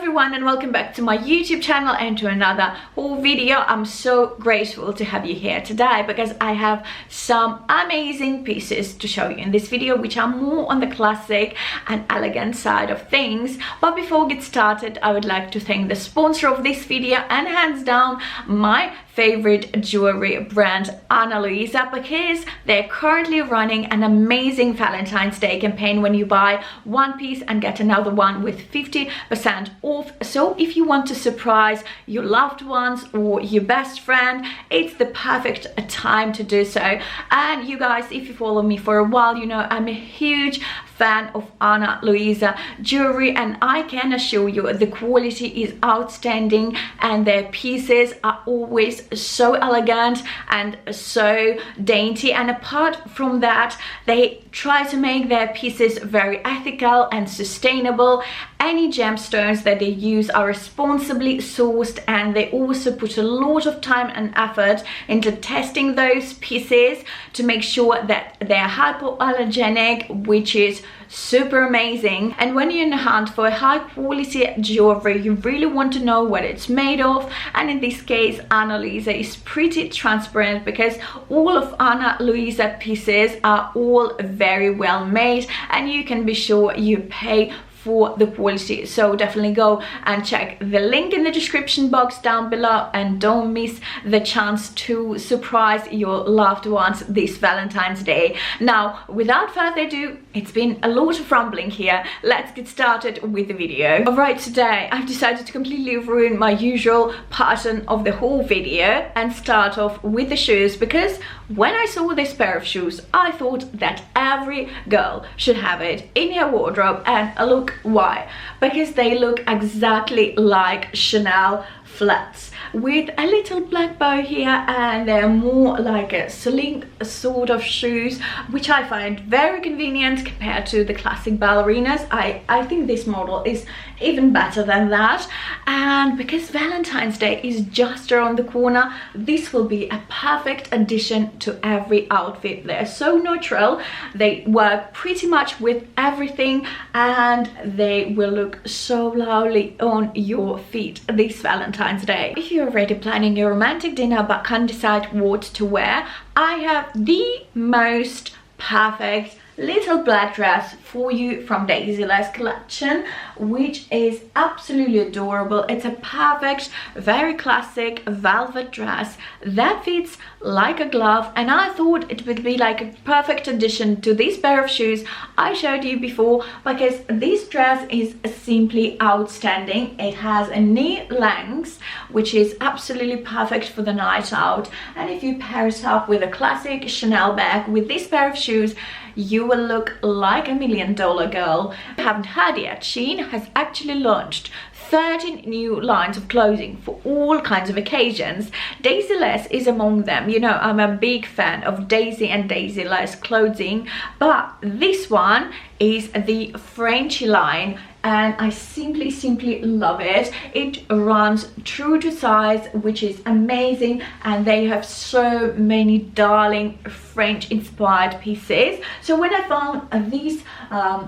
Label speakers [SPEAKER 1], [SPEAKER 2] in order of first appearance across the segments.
[SPEAKER 1] everyone, and welcome back to my YouTube channel and to another haul video. I'm so grateful to have you here today because I have some amazing pieces to show you in this video, which are more on the classic and elegant side of things. But before we get started, I would like to thank the sponsor of this video and hands down my favorite jewelry brand, ELIZA, because they're currently running an amazing Valentine's Day campaign when you buy one piece and get another one with 50% off. So if you want to surprise your loved ones or your best friend, it's the perfect time to do so. And you guys, if you follow me for a while, you know I'm a huge fan of ELIZA jewelry, and I can assure you the quality is outstanding and their pieces are always so elegant and so dainty. And apart from that, they try to make their pieces very ethical and sustainable. Any gemstones that they use are responsibly sourced, and they also put a lot of time and effort into testing those pieces to make sure that they're hypoallergenic, which is super amazing. And when you're in the hunt for a high quality jewelry, you really want to know what it's made of, and in this case ELIZA is pretty transparent because all of ELIZA pieces are all very well made, and you can be sure you pay for the quality. So definitely go and check the link in the description box down below, and don't miss the chance to surprise your loved ones this Valentine's Day. Now, without further ado, it's been a lot of rambling here. Let's get started with the video. Alright, today I've decided to completely ruin my usual pattern of the whole video and start off with the shoes, because when I saw this pair of shoes, I thought that every girl should have it in her wardrobe. And look why. Because they look exactly like Chanel flats with a little black bow here, and they're more like a sling sort of shoes, which I find very convenient compared to the classic ballerinas. I think this model is even better than that. And because Valentine's Day is just around the corner, this will be a perfect addition to every outfit. They're so neutral, they work pretty much with everything, and they will look so lovely on your feet this Valentine's Day. If you're already planning your romantic dinner but can't decide what to wear, I have the most perfect little black dress for you from the ELIZA collection, which is absolutely adorable. It's a perfect, very classic velvet dress that fits like a glove, and I thought it would be like a perfect addition to this pair of shoes I showed you before, because this dress is simply outstanding. It has a knee length, which is absolutely perfect for the night out, and if you pair it up with a classic Chanel bag with this pair of shoes, you will look like $1 million girl. If you haven't heard yet, Shein has actually launched 13 new lines of clothing for all kinds of occasions. Daisy-less is among them. You know, I'm a big fan of Daisy and Daisy-less clothing, but this one is the Frenchy line, and I simply love it. It runs true to size, which is amazing, and they have so many darling French inspired pieces. So when I found this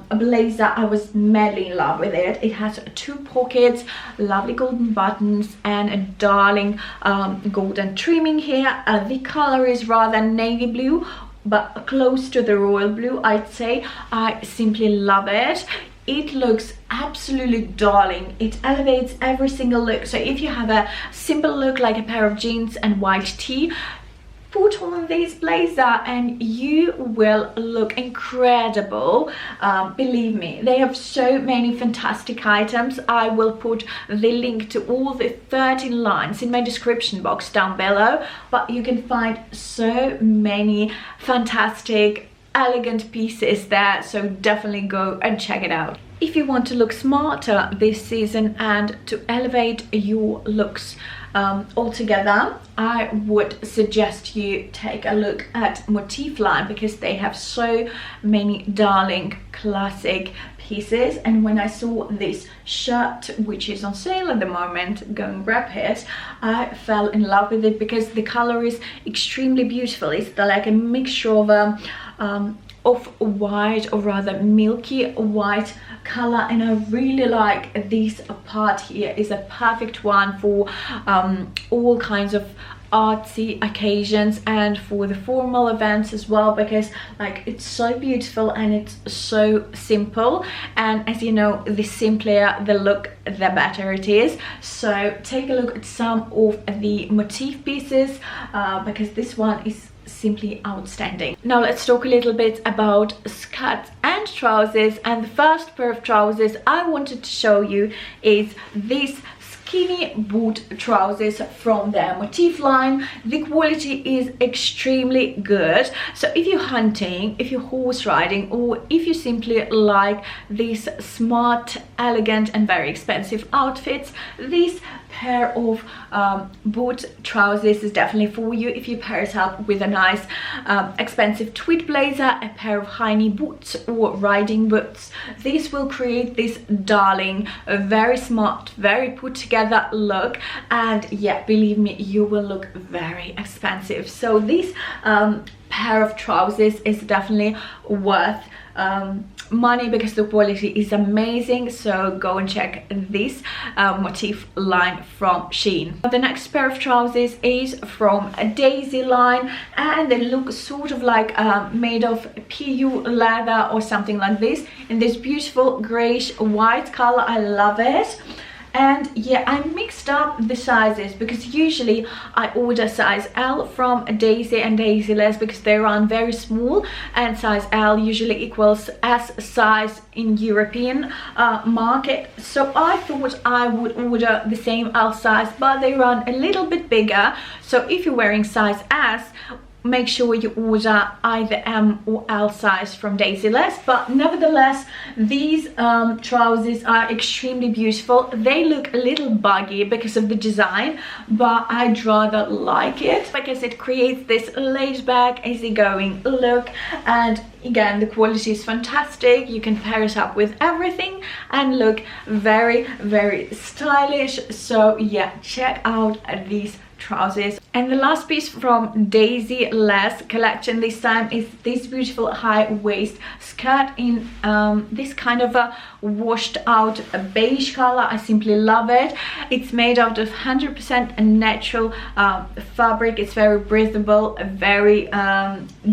[SPEAKER 1] blazer, I was madly in love with it. It has 2 pockets, lovely golden buttons, and a darling golden trimming here. The color is rather navy blue, but close to the royal blue, I'd say. I simply love it. It looks absolutely darling. It elevates every single look. So if you have a simple look like a pair of jeans and white tee, put on this blazer and you will look incredible. Believe me, they have so many fantastic items. I will put the link to all the 13 lines in my description box down below, but you can find so many fantastic elegant pieces there, so definitely go and check it out. If you want to look smarter this season and to elevate your looks altogether, I would suggest you take a look at Motif line, because they have so many darling classic pieces. And when I saw this shirt, which is on sale at the moment, go and grab it, I fell in love with it because the color is extremely beautiful. It's like a mixture of off-white, or rather milky white color, and I really like this part here. Is a perfect one for all kinds of artsy occasions and for the formal events as well, because like it's so beautiful and it's so simple, and as you know, the simpler the look, the better it is. So take a look at some of the motif pieces because this one is simply outstanding. Now let's talk a little bit about skirts and trousers, and the first pair of trousers I wanted to show you is these skinny boot trousers from their motif line. The quality is extremely good, so if you're hunting, if you're horse riding, or if you simply like these smart, elegant and very expensive outfits, this pair of boot trousers is definitely for you. If you pair it up with a nice expensive tweed blazer, a pair of high knee boots or riding boots, this will create this darling, very smart, very put together look, and yeah, believe me, you will look very expensive. So this pair of trousers is definitely worth money because the quality is amazing. So go and check this motif line from Shein. The next pair of trousers is from a Daisy line, and they look sort of like made of PU leather or something like this, in this beautiful grayish white color. I love it. And yeah, I mixed up the sizes because usually I order size L from Daisy and Daisy Less because they run very small, and size L usually equals S size in European market. So I thought I would order the same L size, but they run a little bit bigger. So if you're wearing size S, make sure you order either M or L size from Daisy Less. But nevertheless, these trousers are extremely beautiful. They look a little buggy because of the design, but I'd rather like it because it creates this laid back, easygoing look, and again, the quality is fantastic. You can pair it up with everything and look very, very stylish. So yeah, check out these trousers. And the last piece from Daisy Less collection this time is this beautiful high waist skirt in this kind of a washed out beige color. I simply love it. It's made out of 100% natural fabric. It's very breathable, very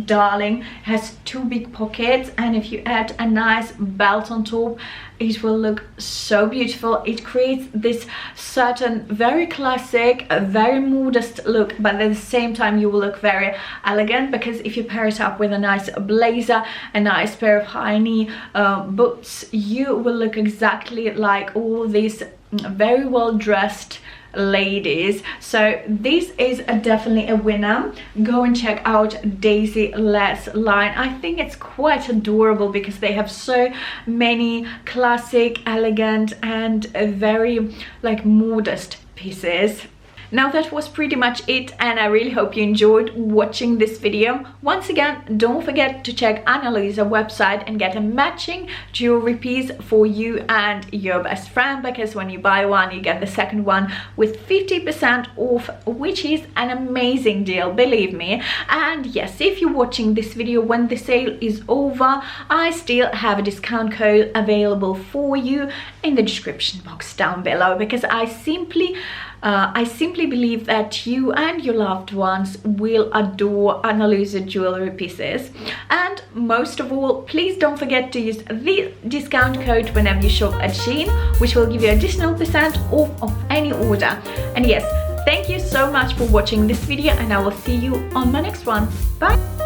[SPEAKER 1] darling. It has two big pockets, and if you add a nice belt on top, it will look so beautiful. It creates this certain very classic, very modest look, but at the same time you will look very elegant, because if you pair it up with a nice blazer, a nice pair of high knee boots, you will look exactly like all these very well dressed ladies. So this is definitely a winner. Go and check out Daisy Less line. I think it's quite adorable because they have so many classic, elegant and very like modest pieces. Now that was pretty much it, and I really hope you enjoyed watching this video. Once again, don't forget to check ELIZA website and get a matching jewelry piece for you and your best friend, because when you buy one you get the second one with 50% off, which is an amazing deal, believe me. And yes, if you're watching this video when the sale is over, I still have a discount code available for you in the description box down below, because I simply believe that you and your loved ones will adore ELIZA jewelry pieces. And most of all, please don't forget to use the discount code whenever you shop at Shein, which will give you additional % off of any order. And yes, thank you so much for watching this video, and I will see you on my next one. Bye!